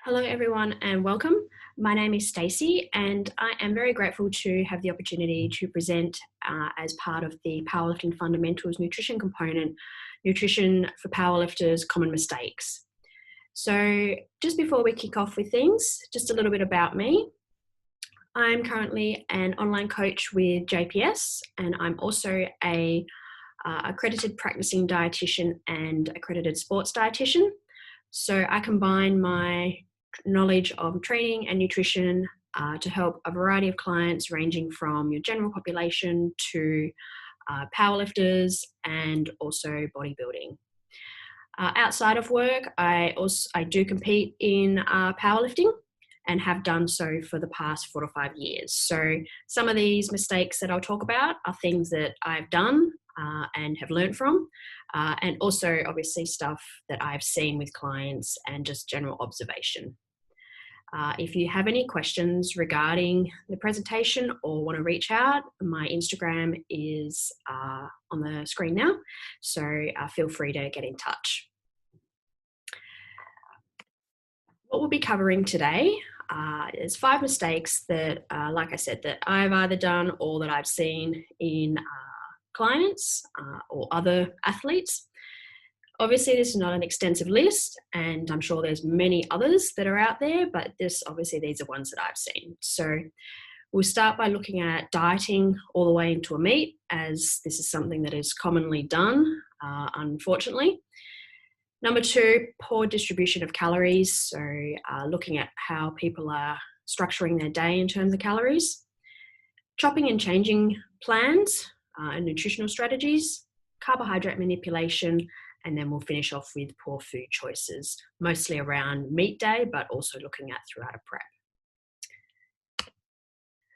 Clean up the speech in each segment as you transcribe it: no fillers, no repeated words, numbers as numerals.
Hello, everyone, and welcome. My name is Stacey, and I am very grateful to have the opportunity to present as part of the Powerlifting Fundamentals nutrition component, Nutrition for Powerlifters Common Mistakes. So, just before we kick off with things, just a little bit about me. I'm currently an online coach with JPS, and I'm also a accredited practicing dietitian and accredited sports dietitian. So I combine my knowledge of training and nutrition to help a variety of clients ranging from your general population to powerlifters and also bodybuilding. Outside of work, I do compete in powerlifting and have done so for the past 4 to 5 years. So some of these mistakes that I'll talk about are things that I've done and have learned from, and also obviously stuff that I've seen with clients and just general observation. If you have any questions regarding the presentation or want to reach out, my Instagram is on the screen now, so feel free to get in touch. What we'll be covering today is 5 mistakes that, like I said, that I've either done or that I've seen in clients or other athletes. Obviously, this is not an extensive list, and I'm sure there's many others that are out there, but these are ones that I've seen. So we'll start by looking at dieting all the way into a meet, as this is something that is commonly done, unfortunately. Number 2, poor distribution of calories. So looking at how people are structuring their day in terms of calories. Chopping and changing plans and nutritional strategies. Carbohydrate manipulation. And then we'll finish off with poor food choices, mostly around meet day, but also looking at throughout a prep.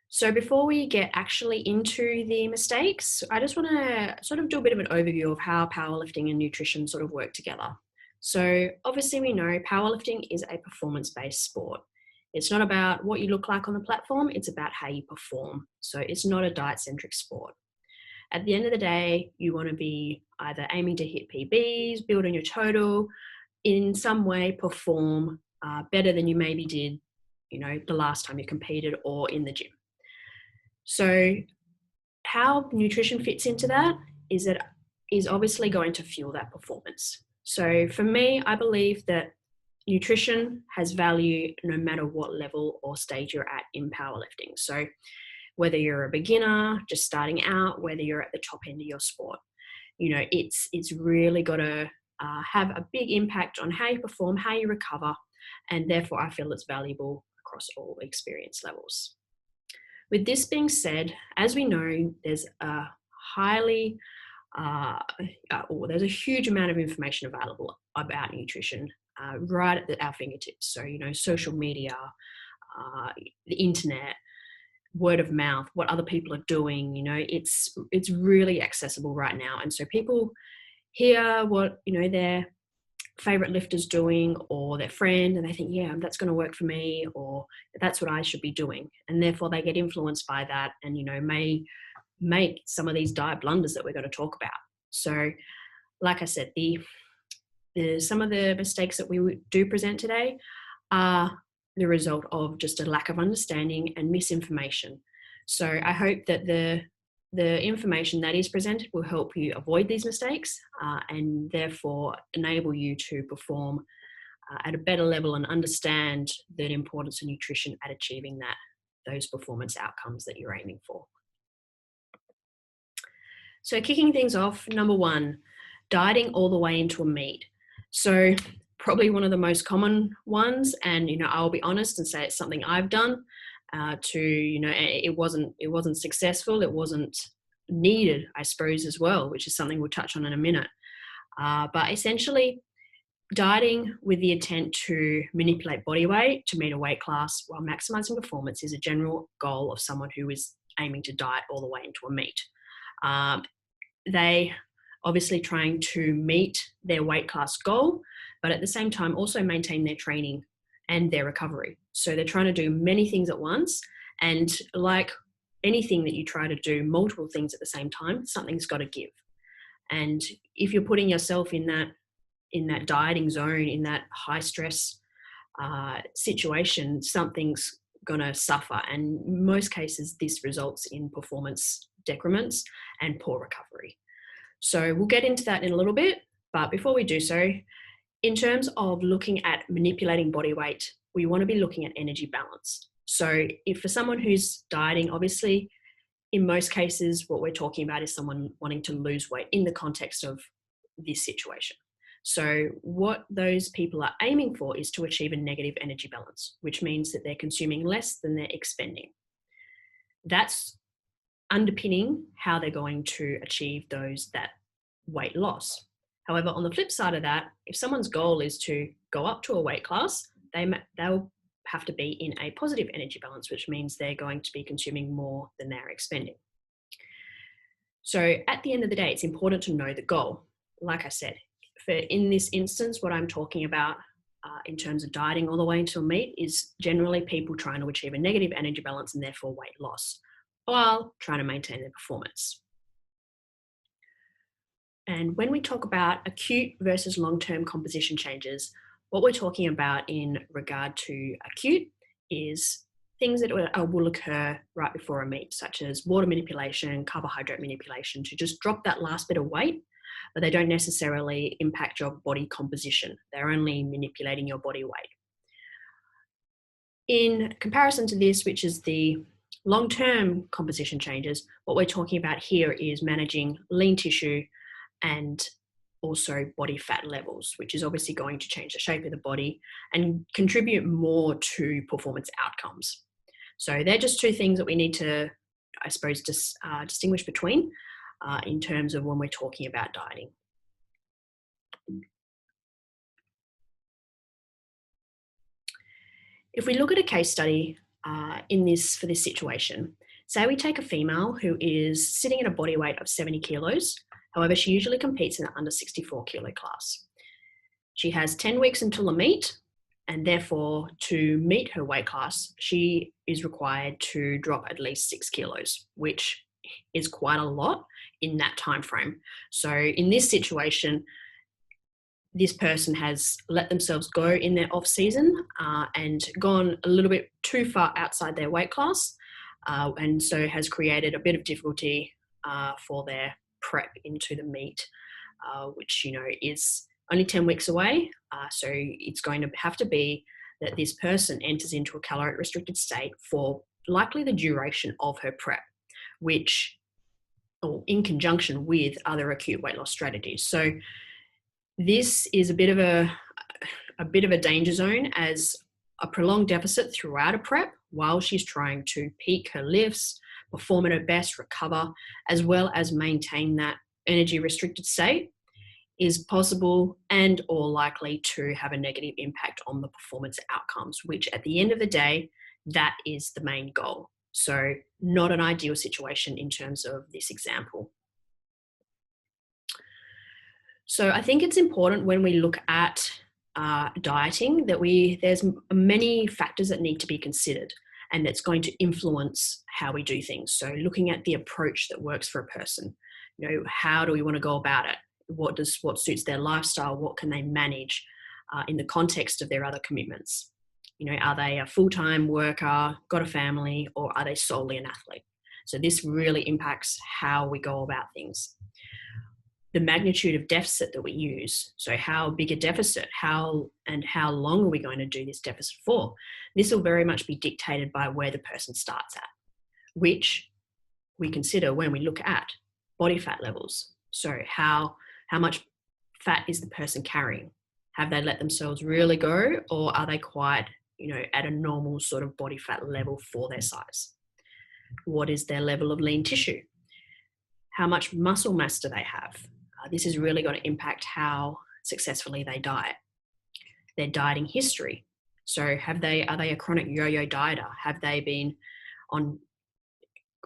So before we get actually into the mistakes, I just want to sort of do a bit of an overview of how powerlifting and nutrition sort of work together. So obviously we know powerlifting is a performance-based sport. It's not about what you look like on the platform, it's about how you perform. So it's not a diet-centric sport. At the end of the day, you want to be either aiming to hit PBs, build on your total, in some way perform better than you maybe did, the last time you competed or in the gym. So how nutrition fits into that is obviously going to fuel that performance. So for me, I believe that nutrition has value no matter what level or stage you're at in powerlifting. So whether you're a beginner, just starting out, whether you're at the top end of your sport, it's really got to have a big impact on how you perform, how you recover, and therefore I feel it's valuable across all experience levels. With this being said, as we know, there's a there's a huge amount of information available about nutrition right at our fingertips. So, social media, the internet, word of mouth, what other people are doing, it's really accessible right now. And so people hear what, their favorite lifter's doing or their friend, and they think, yeah, that's going to work for me, or that's what I should be doing. And therefore they get influenced by that and, may make some of these diet blunders that we're going to talk about. So like I said, some of the mistakes that we do present today are the result of just a lack of understanding and misinformation. So I hope that the information that is presented will help you avoid these mistakes and therefore enable you to perform at a better level and understand the importance of nutrition at achieving those performance outcomes that you're aiming for. So kicking things off, number 1, dieting all the way into a meet. So probably one of the most common ones, and I'll be honest and say it's something I've done. It wasn't successful. It wasn't needed, I suppose, as well, which is something we'll touch on in a minute. But essentially, dieting with the intent to manipulate body weight to meet a weight class while maximizing performance is a general goal of someone who is aiming to diet all the way into a meet. They obviously trying to meet their weight class goal, but at the same time also maintain their training and their recovery. So they're trying to do many things at once. And like anything that you try to do multiple things at the same time, something's got to give. And if you're putting yourself in that dieting zone, in that high stress situation, something's going to suffer. And in most cases, this results in performance decrements and poor recovery. So we'll get into that in a little bit. But before we do so, in terms of looking at manipulating body weight, we want to be looking at energy balance. So if for someone who's dieting, obviously, in most cases, what we're talking about is someone wanting to lose weight in the context of this situation. So what those people are aiming for is to achieve a negative energy balance, which means that they're consuming less than they're expending. That's underpinning how they're going to achieve that weight loss. However, on the flip side of that, if someone's goal is to go up to a weight class, they'll have to be in a positive energy balance, which means they're going to be consuming more than they're expending. So at the end of the day, it's important to know the goal. Like I said, in this instance, what I'm talking about in terms of dieting all the way until meat is generally people trying to achieve a negative energy balance and therefore weight loss while trying to maintain their performance. And when we talk about acute versus long-term composition changes, what we're talking about in regard to acute is things that will occur right before a meet, such as water manipulation, carbohydrate manipulation, to just drop that last bit of weight, but they don't necessarily impact your body composition. They're only manipulating your body weight. In comparison to this, which is the long-term composition changes, what we're talking about here is managing lean tissue and also body fat levels, which is obviously going to change the shape of the body and contribute more to performance outcomes. So they're just two things that we need to, I suppose, distinguish between in terms of when we're talking about dieting. If we look at a case study for this situation, say we take a female who is sitting at a body weight of 70 kilos. However, she usually competes in the under 64 kilo class. She has 10 weeks until a meet, and therefore to meet her weight class, she is required to drop at least 6 kilos, which is quite a lot in that time frame. So in this situation, this person has let themselves go in their off season and gone a little bit too far outside their weight class, and so has created a bit of difficulty for their prep into the meet, which is only 10 weeks away. So it's going to have to be that this person enters into a caloric restricted state for likely the duration of her prep, which, or in conjunction with other acute weight loss strategies. So this is a bit of a danger zone, as a prolonged deficit throughout a prep while she's trying to peak her lifts, perform at her best, recover, as well as maintain that energy restricted state, is possible and or likely to have a negative impact on the performance outcomes, which at the end of the day, that is the main goal. So not an ideal situation in terms of this example. So I think it's important when we look at dieting that there's many factors that need to be considered, and that's going to influence how we do things. So looking at the approach that works for a person, how do we want to go about it? What suits their lifestyle? What can they manage in the context of their other commitments? Are they a full-time worker, got a family, or are they solely an athlete? So this really impacts how we go about things. The magnitude of deficit that we use. So how big a deficit, how long are we going to do this deficit for? This will very much be dictated by where the person starts at, which we consider when we look at body fat levels. So how much fat is the person carrying? Have they let themselves really go, or are they quite, at a normal sort of body fat level for their size? What is their level of lean tissue? How much muscle mass do they have? This is really going to impact how successfully they diet. Their dieting history. So are they a chronic yo-yo dieter? Have they been on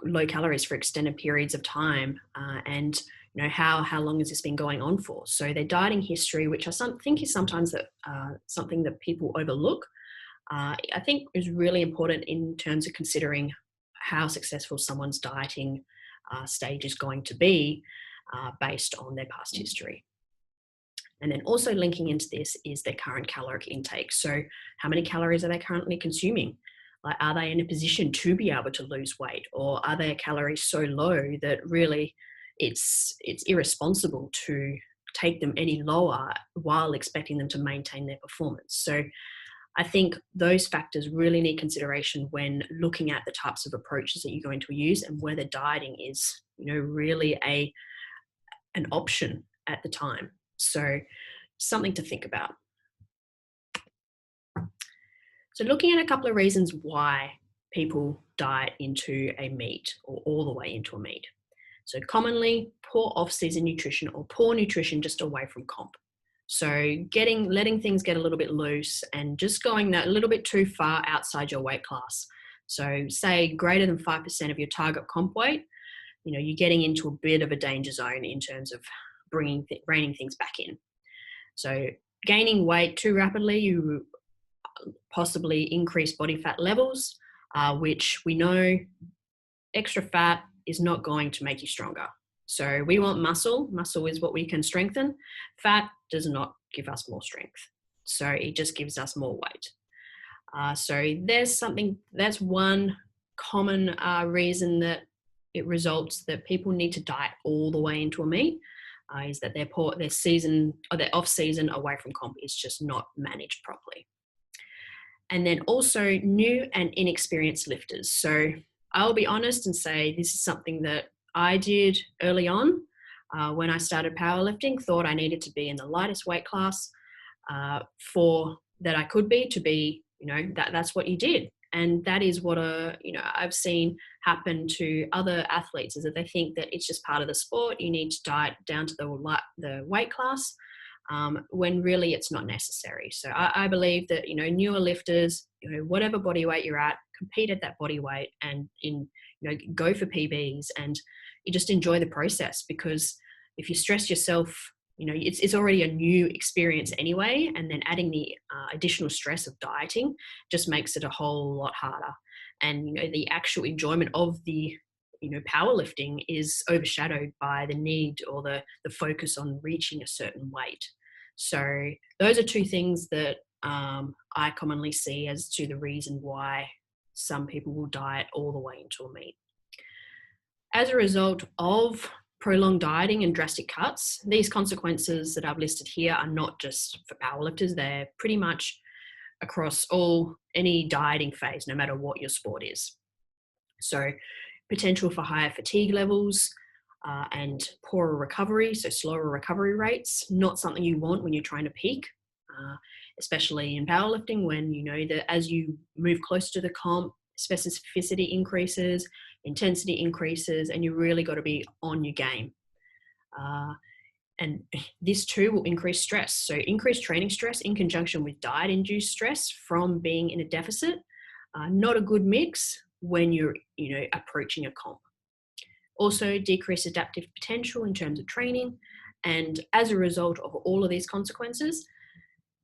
low calories for extended periods of time? And how long has this been going on for? So their dieting history, which I think is sometimes something that people overlook, I think is really important in terms of considering how successful someone's dieting stage is going to be based on their past history. And then also linking into this is their current caloric intake. So how many calories are they currently consuming? Like, are they in a position to be able to lose weight, or are their calories so low that really it's irresponsible to take them any lower while expecting them to maintain their performance? So I think those factors really need consideration when looking at the types of approaches that you're going to use, and whether dieting is, really an option at the time. So something to think about. So looking at a couple of reasons why people diet into a meet, or all the way into a meet. So commonly poor off-season nutrition, or poor nutrition just away from comp. So letting things get a little bit loose and just going that a little bit too far outside your weight class. So say greater than 5% of your target comp weight, you're getting into a bit of a danger zone in terms of reining things back in. So gaining weight too rapidly, you possibly increase body fat levels, which we know extra fat is not going to make you stronger. So we want muscle. Muscle is what we can strengthen. Fat does not give us more strength. So it just gives us more weight. So that's one common reason that it results that people need to diet all the way into a meet, is that their season, or their off season away from comp, is just not managed properly. And then also new and inexperienced lifters. So I'll be honest and say this is something that I did early on when I started powerlifting. Thought I needed to be in the lightest weight class for that I could be, to be, that's what you did. And that is what I've seen happen to other athletes, is that they think that it's just part of the sport. You need to diet down to the weight class, when really it's not necessary. So I believe that, newer lifters, whatever body weight you're at, compete at that body weight, and go for PBs, and you just enjoy the process. Because if you stress yourself, it's already a new experience anyway, and then adding the additional stress of dieting just makes it a whole lot harder. And the actual enjoyment of the powerlifting is overshadowed by the need, or the focus on reaching a certain weight. So those are two things that I commonly see as to the reason why some people will diet all the way into a meet. As a result of prolonged dieting and drastic cuts, these consequences that I've listed here are not just for powerlifters. They're pretty much across any dieting phase, no matter what your sport is. So potential for higher fatigue levels and poorer recovery, so slower recovery rates, not something you want when you're trying to peak, especially in powerlifting, when you know that as you move closer to the comp, specificity increases, intensity increases, and you really got to be on your game. And this too will increase stress. So increased training stress in conjunction with diet-induced stress from being in a deficit, not a good mix when you're approaching a comp. Also decreased adaptive potential in terms of training, and as a result of all of these consequences,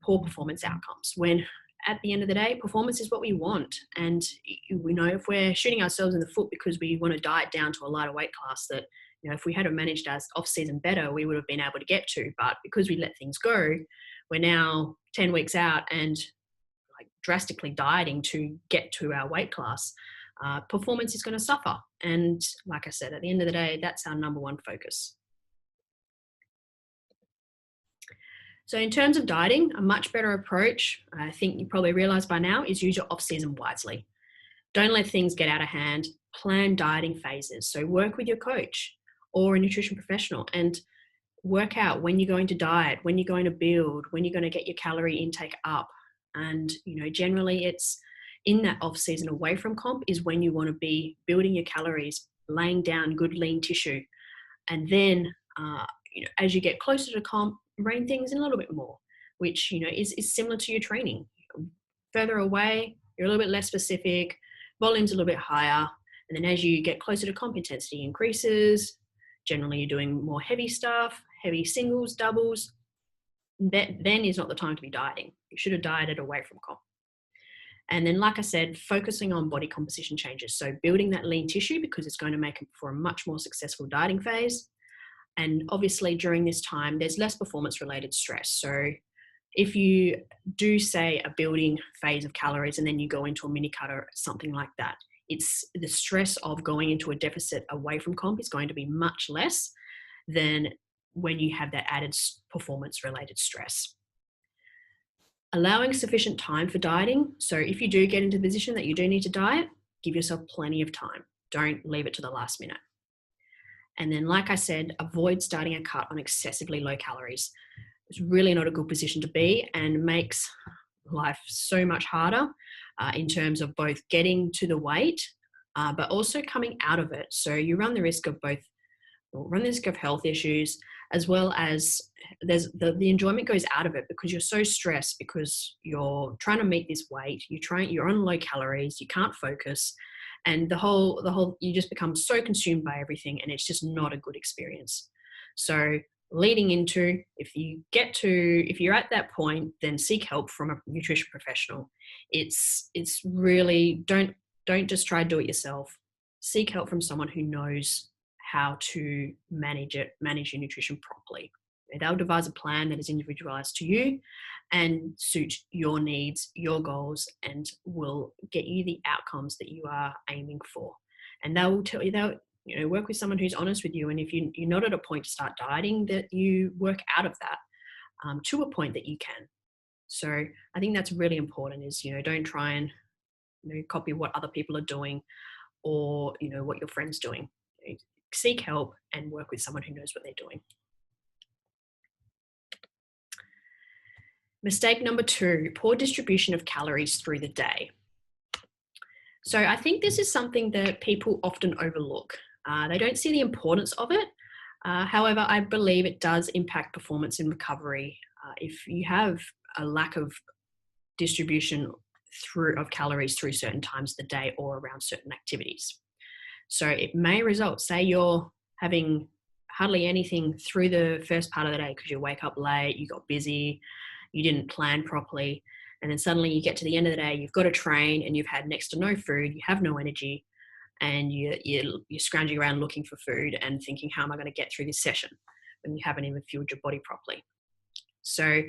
poor performance outcomes. When at the end of the day, performance is what we want, and we know if we're shooting ourselves in the foot because we want to diet down to a lighter weight class, that if we had managed our off-season better, we would have been able to get to. But because we let things go, we're now 10 weeks out and drastically dieting to get to our weight class. Performance is going to suffer. And like I said, at the end of the day, that's our number one focus. So in terms of dieting, a much better approach, I think you probably realize by now, is use your off-season wisely. Don't let things get out of hand. Plan dieting phases. So work with your coach or a nutrition professional and work out when you're going to diet, when you're going to build, when you're going to get your calorie intake up. And, generally it's in that off season away from comp is when you want to be building your calories, laying down good lean tissue. And then, as you get closer to comp, rein things in a little bit more, which, is similar to your training. Further away, you're a little bit less specific, volume's a little bit higher. And then as you get closer to comp, intensity increases. Generally, you're doing more heavy stuff, heavy singles, doubles. Then is not the time to be dieting. You should have dieted away from comp. And then, like I said, focusing on body composition changes. So building that lean tissue, because it's going to make it for a much more successful dieting phase. And obviously during this time, there's less performance related stress. So if you do say a building phase of calories and then you go into a mini cut or something like that, it's the stress of going into a deficit away from comp is going to be much less than when you have that added performance related stress. Allowing sufficient time for dieting. So if you do get into the position that you do need to diet, give yourself plenty of time. Don't leave it to the last minute. And then, like I said, avoid starting a cut on excessively low calories. It's really not a good position to be and makes life so much harder in terms of both getting to the weight, but also coming out of it. So you run the risk of health issues, as well as the enjoyment goes out of it because you're so stressed because you're trying to meet this weight. You're on low calories, you can't focus, and the whole you just become so consumed by everything, and it's just not a good experience. So leading into, if you're at that point, then seek help from a nutrition professional. It's really, don't just try to do it yourself. Seek help from someone who knows how to manage your nutrition properly. They'll devise a plan that is individualized to you and suit your needs, your goals, and will get you the outcomes that you are aiming for. And they will tell you, work with someone who's honest with you. And if you're not at a point to start dieting, that you work out of that to a point that you can. So I think that's really important is, don't try and copy what other people are doing or, what your friend's doing. Seek help and work with someone who knows what they're doing. Mistake number 2, poor distribution of calories through the day. So I think this is something that people often overlook. They don't see the importance of it. However, I believe it does impact performance in recovery. If you have a lack of distribution of calories through certain times of the day or around certain activities. So it may result, say you're having hardly anything through the first part of the day because you wake up late, you got busy, you didn't plan properly, and then suddenly you get to the end of the day, you've got to train and you've had next to no food, you have no energy, and you're scrounging around looking for food and thinking, how am I going to get through this session when you haven't even fueled your body properly? So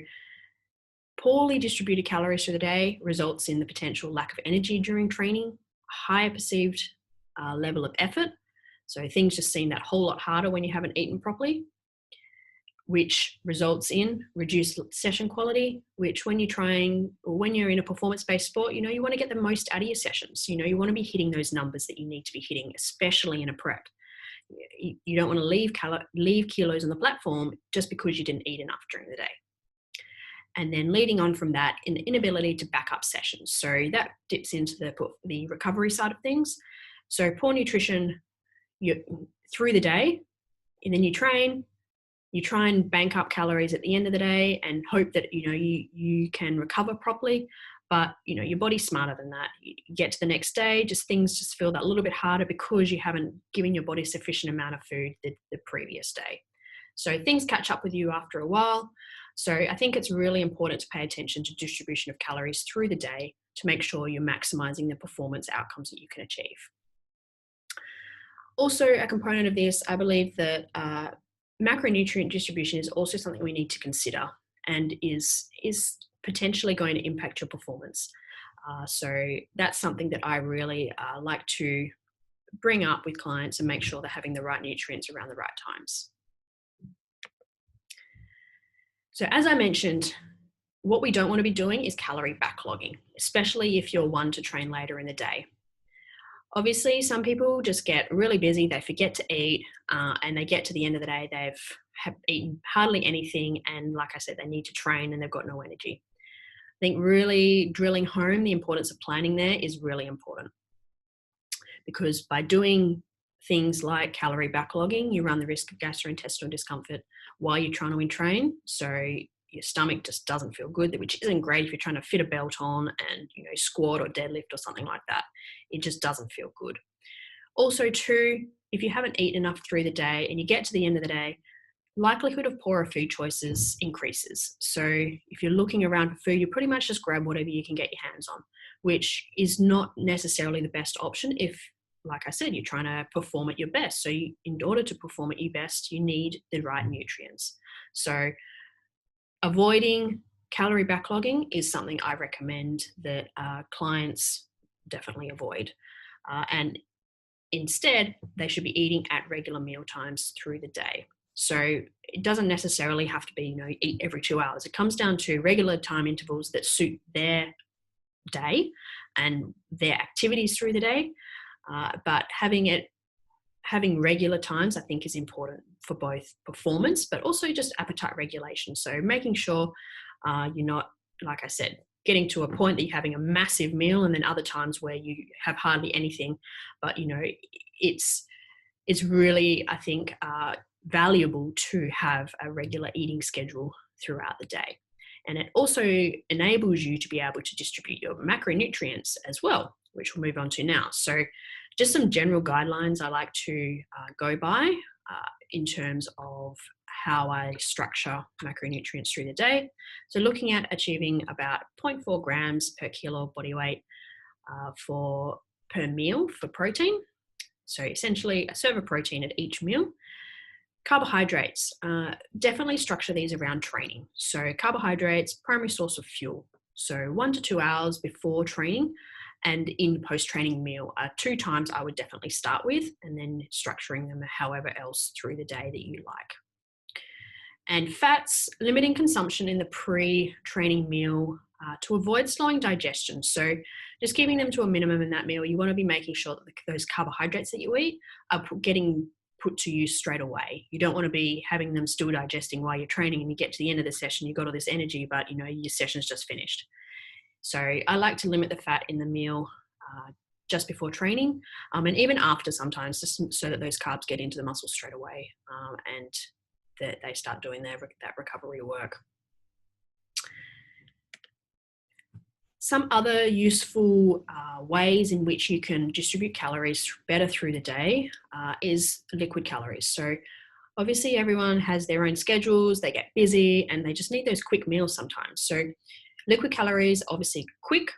poorly distributed calories through the day results in the potential lack of energy during training, higher perceived level of effort. So things just seem that whole lot harder when you haven't eaten properly, which results in reduced session quality, which when you're in a performance-based sport, you want to get the most out of your sessions. You want to be hitting those numbers that you need to be hitting, especially in a prep. You don't want to leave kilos on the platform just because you didn't eat enough during the day. And then leading on from that, an inability to back up sessions. So that dips into the recovery side of things. So poor nutrition through the day, and then you try and bank up calories at the end of the day and hope that you can recover properly. But your body's smarter than that. You get to the next day, things just feel that little bit harder because you haven't given your body sufficient amount of food the previous day. So things catch up with you after a while. So I think it's really important to pay attention to distribution of calories through the day to make sure you're maximizing the performance outcomes that you can achieve. Also, a component of this, I believe that macronutrient distribution is also something we need to consider and is potentially going to impact your performance. So that's something that I really like to bring up with clients and make sure they're having the right nutrients around the right times. So as I mentioned, what we don't want to be doing is calorie backlogging, especially if you're one to train later in the day. Obviously, some people just get really busy, they forget to eat, and they get to the end of the day, they've eaten hardly anything, and like I said, they need to train and they've got no energy. I think really drilling home the importance of planning there is really important, because by doing things like calorie backlogging, you run the risk of gastrointestinal discomfort while you're trying to train. So your stomach just doesn't feel good, which isn't great if you're trying to fit a belt on and squat or deadlift or something like that. It just doesn't feel good. Also too, if you haven't eaten enough through the day and you get to the end of the day, likelihood of poorer food choices increases. So if you're looking around for food, you pretty much just grab whatever you can get your hands on, which is not necessarily the best option if like I said, you're trying to perform at your best. So in order to perform at your best, you need the right nutrients. So avoiding calorie backlogging is something I recommend that clients definitely avoid. And instead, they should be eating at regular meal times through the day. So it doesn't necessarily have to be, eat every 2 hours. It comes down to regular time intervals that suit their day and their activities through the day. But having regular times, I think, is important for both performance, but also just appetite regulation. So making sure you're not, like I said, getting to a point that you're having a massive meal, and then other times where you have hardly anything. But it's really, I think, valuable to have a regular eating schedule throughout the day. And it also enables you to be able to distribute your macronutrients as well, which we'll move on to now. So just some general guidelines I like to go by in terms of how I structure macronutrients through the day. So looking at achieving about 0.4 grams per kilo body weight per meal for protein. So essentially a serve of protein at each meal. Carbohydrates, definitely structure these around training. So carbohydrates, primary source of fuel. So 1 to 2 hours before training and in post-training meal are 2 times I would definitely start with, and then structuring them however else through the day that you like. And fats, limiting consumption in the pre-training meal to avoid slowing digestion. So just keeping them to a minimum in that meal. You want to be making sure that those carbohydrates that you eat are getting put to use straight away. You don't want to be having them still digesting while you're training, and you get to the end of the session, you've got all this energy, but your session's just finished. So I like to limit the fat in the meal just before training, and even after sometimes, just so that those carbs get into the muscle straight away, and that they start doing that recovery work. Some other useful ways in which you can distribute calories better through the day is liquid calories. So obviously everyone has their own schedules, they get busy, and they just need those quick meals sometimes. So liquid calories, obviously quick,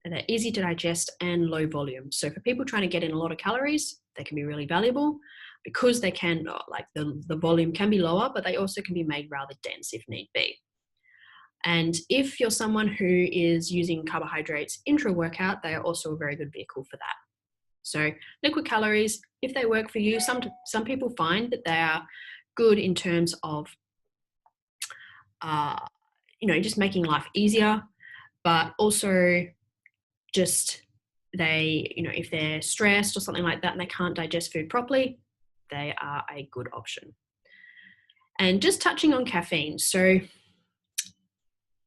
and they're easy to digest and low volume. So for people trying to get in a lot of calories, they can be really valuable because they can, the volume can be lower, but they also can be made rather dense if need be. And if you're someone who is using carbohydrates intra-workout, they are also a very good vehicle for that. So liquid calories, if they work for you, some people find that they are good in terms of, just making life easier, but also just if they're stressed or something like that and they can't digest food properly, they are a good option. And just touching on caffeine. So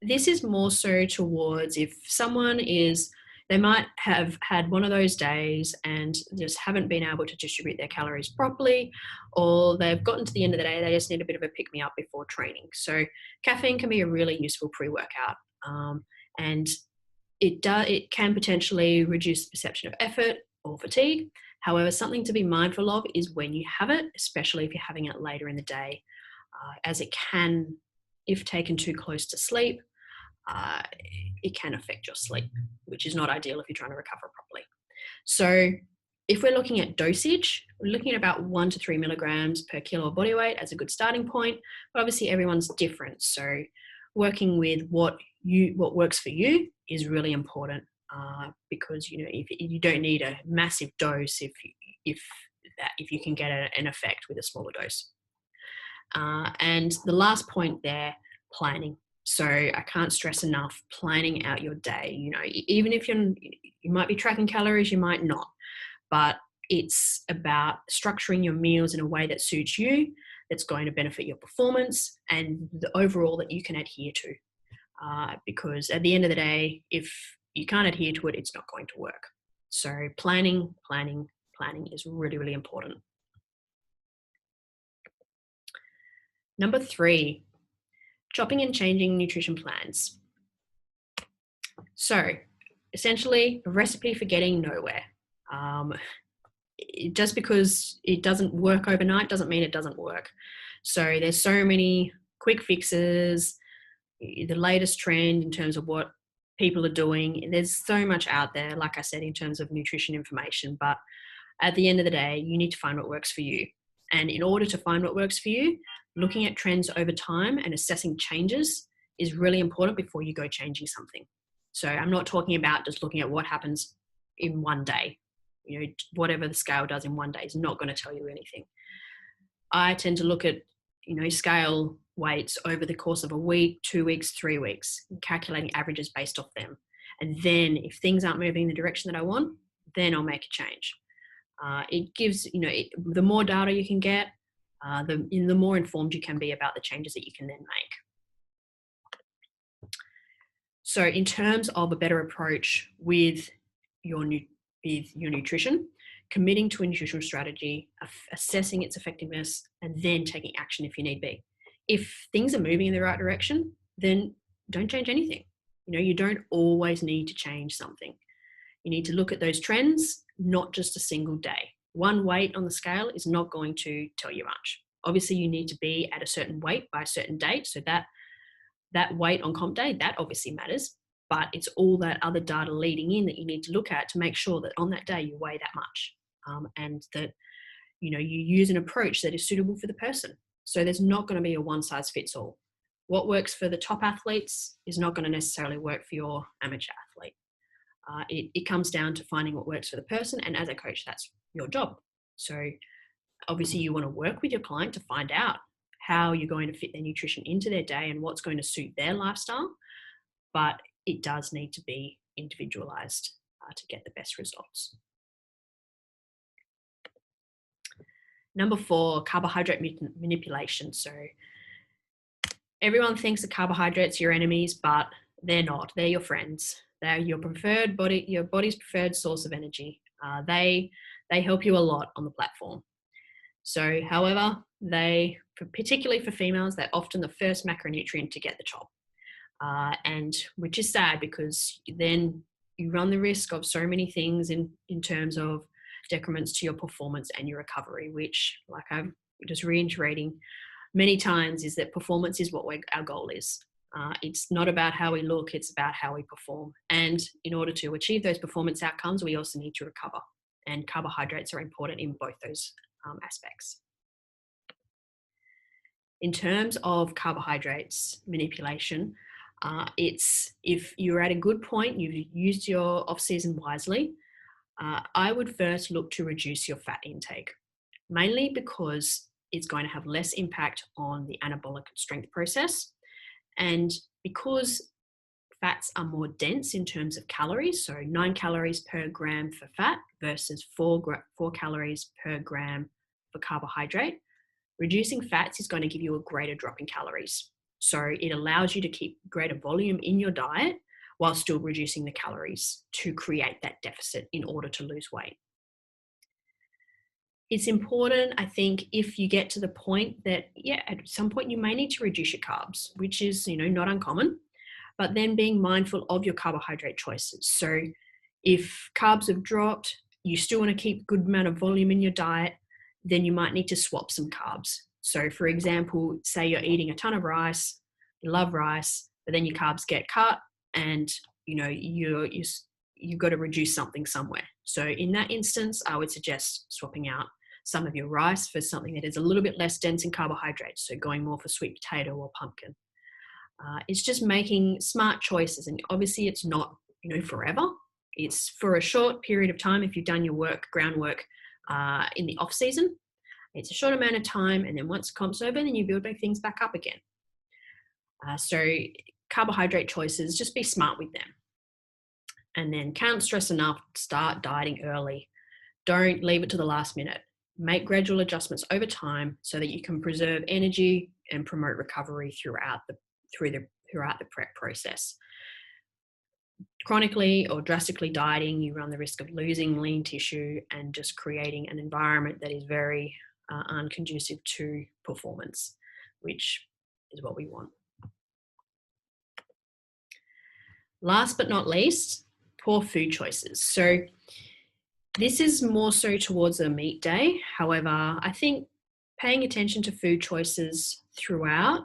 this is more so towards if someone they might have had one of those days and just haven't been able to distribute their calories properly, or they've gotten to the end of the day, they just need a bit of a pick-me-up before training. So caffeine can be a really useful pre-workout, and it can potentially reduce the perception of effort or fatigue. However, something to be mindful of is when you have it, especially if you're having it later in the day, as it can, if taken too close to sleep, it can affect your sleep, which is not ideal if you're trying to recover properly. So if we're looking at dosage, we're looking at about 1 to 3 milligrams per kilo of body weight as a good starting point, but obviously everyone's different. So working with what works for you is really important, because if you don't need a massive dose if you can get an effect with a smaller dose. And the last point there, planning. So I can't stress enough planning out your day. Even if you might be tracking calories, you might not, but it's about structuring your meals in a way that suits you, that's going to benefit your performance and the overall that you can adhere to. Because at the end of the day, if you can't adhere to it, it's not going to work. So planning is really, really important. Number 3, chopping and changing nutrition plans. So essentially a recipe for getting nowhere. Just because it doesn't work overnight doesn't mean it doesn't work. So there's so many quick fixes, the latest trend in terms of what people are doing. There's so much out there, like I said, in terms of nutrition information, but At the end of the day, you need to find what works for you. And in order to find what works for you, looking at trends over time and assessing changes is really important before you go changing something. So I'm not talking about just looking at what happens in one day. You know, whatever the scale does in one day is not going to tell you anything. I tend to look at, scale weights over the course of a week, 2 weeks, 3 weeks, calculating averages based off them. And then if things aren't moving in the direction that I want, then I'll make a change. It gives, the more data you can get, the more informed you can be about the changes that you can then make. So in terms of a better approach with your nutrition, committing to a nutritional strategy, assessing its effectiveness, and then taking action if you need be. If things are moving in the right direction, then don't change anything. You don't always need to change something. You need to look at those trends, not just a single day. One weight on the scale is not going to tell you much. Obviously, you need to be at a certain weight by a certain date, so that weight on comp day, that obviously matters, but it's all that other data leading in that you need to look at to make sure that on that day you weigh that much, and that you use an approach that is suitable for the person. So there's not going to be a one size fits all. What works for the top athletes is not going to necessarily work for your amateur athlete. It comes down to finding what works for the person, and as a coach, that's your job. So obviously you want to work with your client to find out how you're going to fit their nutrition into their day and what's going to suit their lifestyle, but it does need to be individualized to get the best results. Number 4, carbohydrate manipulation. So everyone thinks that carbohydrates are your enemies, but they're not. They're your friends. They're your body's preferred source of energy. They help you a lot on the platform. So, however, particularly for females, they're often the first macronutrient to get the chop, and which is sad because then you run the risk of so many things in terms of decrements to your performance and your recovery, which, like I'm just reiterating many times, is that performance is what our goal is. It's not about how we look, it's about how we perform. And in order to achieve those performance outcomes, we also need to recover. And carbohydrates are important in both those aspects. In terms of carbohydrates manipulation, it's if you're at a good point, you've used your off-season wisely, I would first look to reduce your fat intake, mainly because it's going to have less impact on the anabolic strength process. And because fats are more dense in terms of calories, so 9 calories per gram for fat versus 4 calories per gram for carbohydrate, reducing fats is going to give you a greater drop in calories. So it allows you to keep greater volume in your diet while still reducing the calories to create that deficit in order to lose weight. It's important, I think, if you get to the point that, at some point you may need to reduce your carbs, which is, not uncommon, but then being mindful of your carbohydrate choices. So if carbs have dropped, you still want to keep a good amount of volume in your diet, then you might need to swap some carbs. So for example, say you're eating a ton of rice, you love rice, but then your carbs get cut and, you've got to reduce something somewhere. So in that instance, I would suggest swapping out some of your rice for something that is a little bit less dense in carbohydrates. So going more for sweet potato or pumpkin. It's just making smart choices. And obviously it's not, forever. It's for a short period of time. If you've done your groundwork in the off season, it's a short amount of time. And then once comp's over, then you build things back up again. So carbohydrate choices, just be smart with them. And then can't stress enough, start dieting early. Don't leave it to the last minute. Make gradual adjustments over time so that you can preserve energy and promote recovery throughout the prep process. Chronically or drastically dieting, you run the risk of losing lean tissue and just creating an environment that is very unconducive to performance, which is what we want. Last but not least, poor food choices. So this is more so towards a meet day. However, I think paying attention to food choices throughout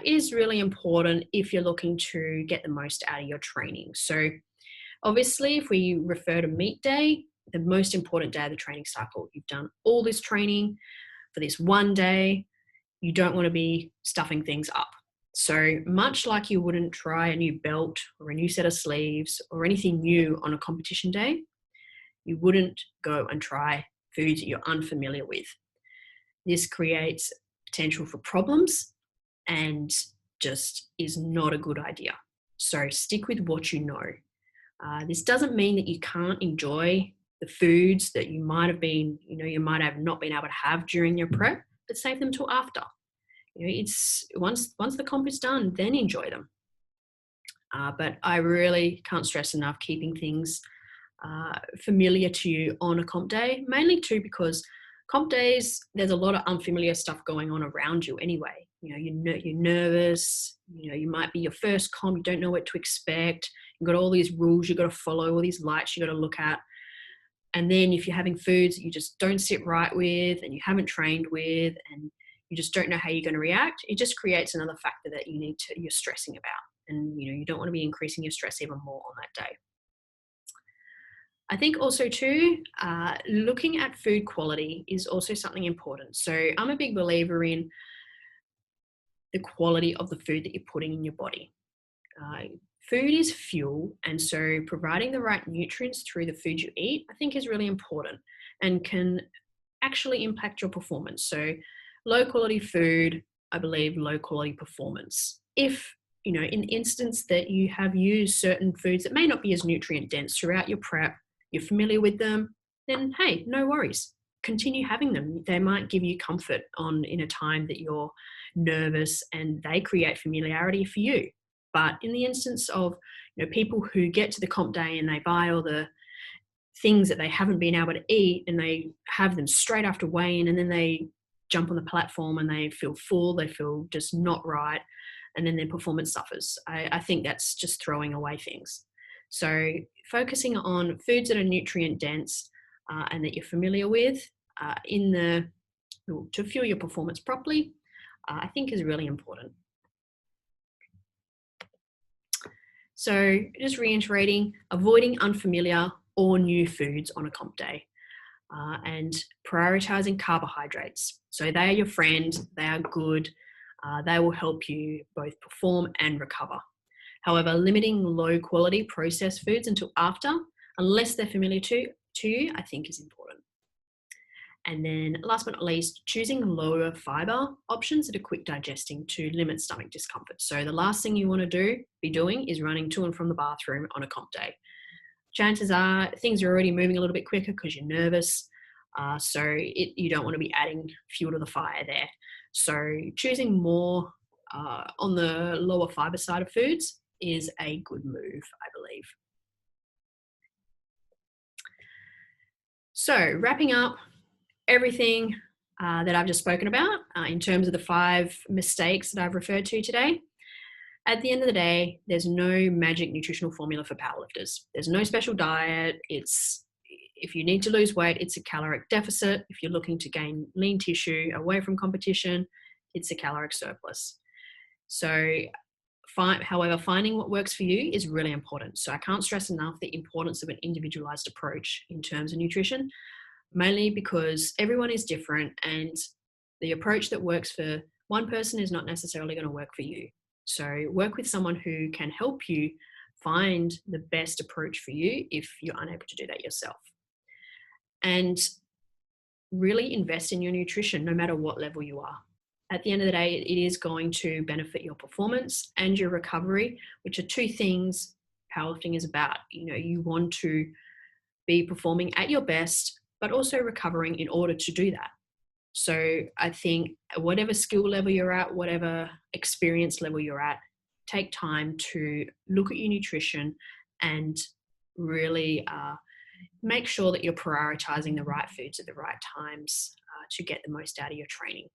is really important if you're looking to get the most out of your training. So obviously, if we refer to meet day, the most important day of the training cycle. You've done all this training for this one day. You don't want to be stuffing things up. So much like you wouldn't try a new belt or a new set of sleeves or anything new on a competition day, you wouldn't go and try foods that you're unfamiliar with. This creates potential for problems and just is not a good idea. So stick with what you know. This doesn't mean that you can't enjoy the foods that you might have been, you might have not been able to have during your prep, but save them till after. It's once the comp is done, then enjoy them. But I really can't stress enough keeping things familiar to you on a comp day, mainly too because comp days, there's a lot of unfamiliar stuff going on around you anyway. You're nervous, you might be your first comp, you don't know what to expect. You've got all these rules you've got to follow, all these lights you've got to look at. And then if you're having foods that you just don't sit right with and you haven't trained with and you just don't know how you're going to react, it just creates another factor that you're stressing about. And you don't want to be increasing your stress even more on that day. I think also too, looking at food quality is also something important. So I'm a big believer in the quality of the food that you're putting in your body. Food is fuel, and so providing the right nutrients through the food you eat, I think is really important and can actually impact your performance. So low quality food, I believe low quality performance. If, in the instance that you have used certain foods that may not be as nutrient dense throughout your prep, you're familiar with them, then hey, no worries. Continue having them. They might give you comfort in a time that you're nervous and they create familiarity for you. But in the instance of people who get to the comp day and they buy all the things that they haven't been able to eat and they have them straight after weigh-in and then they jump on the platform and they feel full, they feel just not right, and then their performance suffers. I think that's just throwing away things. So focusing on foods that are nutrient dense and that you're familiar with to fuel your performance properly, I think is really important. So just reiterating, avoiding unfamiliar or new foods on a comp day and prioritizing carbohydrates. So they are your friend, they are good, they will help you both perform and recover. However, limiting low quality processed foods until after, unless they're familiar to you, I think is important. And then last but not least, choosing lower fiber options that are quick digesting to limit stomach discomfort. So the last thing you want to be doing is running to and from the bathroom on a comp day. Chances are things are already moving a little bit quicker because you're nervous. So you don't want to be adding fuel to the fire there. So choosing more on the lower fiber side of foods is a good move, I believe. So wrapping up everything that I've just spoken about in terms of the 5 mistakes that I've referred to today. At the end of the day, there's no magic nutritional formula for powerlifters. There's no special diet. If you need to lose weight, it's a caloric deficit. If you're looking to gain lean tissue away from competition, it's a caloric surplus. So however, finding what works for you is really important. So I can't stress enough the importance of an individualized approach in terms of nutrition, mainly because everyone is different and the approach that works for one person is not necessarily going to work for you. So work with someone who can help you find the best approach for you if you're unable to do that yourself. And really invest in your nutrition no matter what level you are. At the end of the day, it is going to benefit your performance and your recovery, which are 2 things powerlifting is about. You want to be performing at your best, but also recovering in order to do that. So I think whatever skill level you're at, whatever experience level you're at, take time to look at your nutrition and really make sure that you're prioritizing the right foods at the right times to get the most out of your training.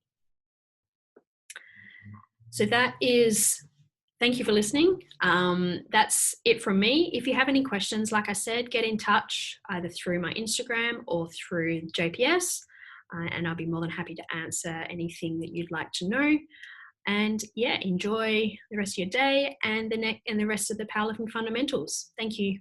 So thank you for listening. That's it from me. If you have any questions, like I said, get in touch either through my Instagram or through JPS. And I'll be more than happy to answer anything that you'd like to know. And enjoy the rest of your day and the rest of the powerlifting fundamentals. Thank you.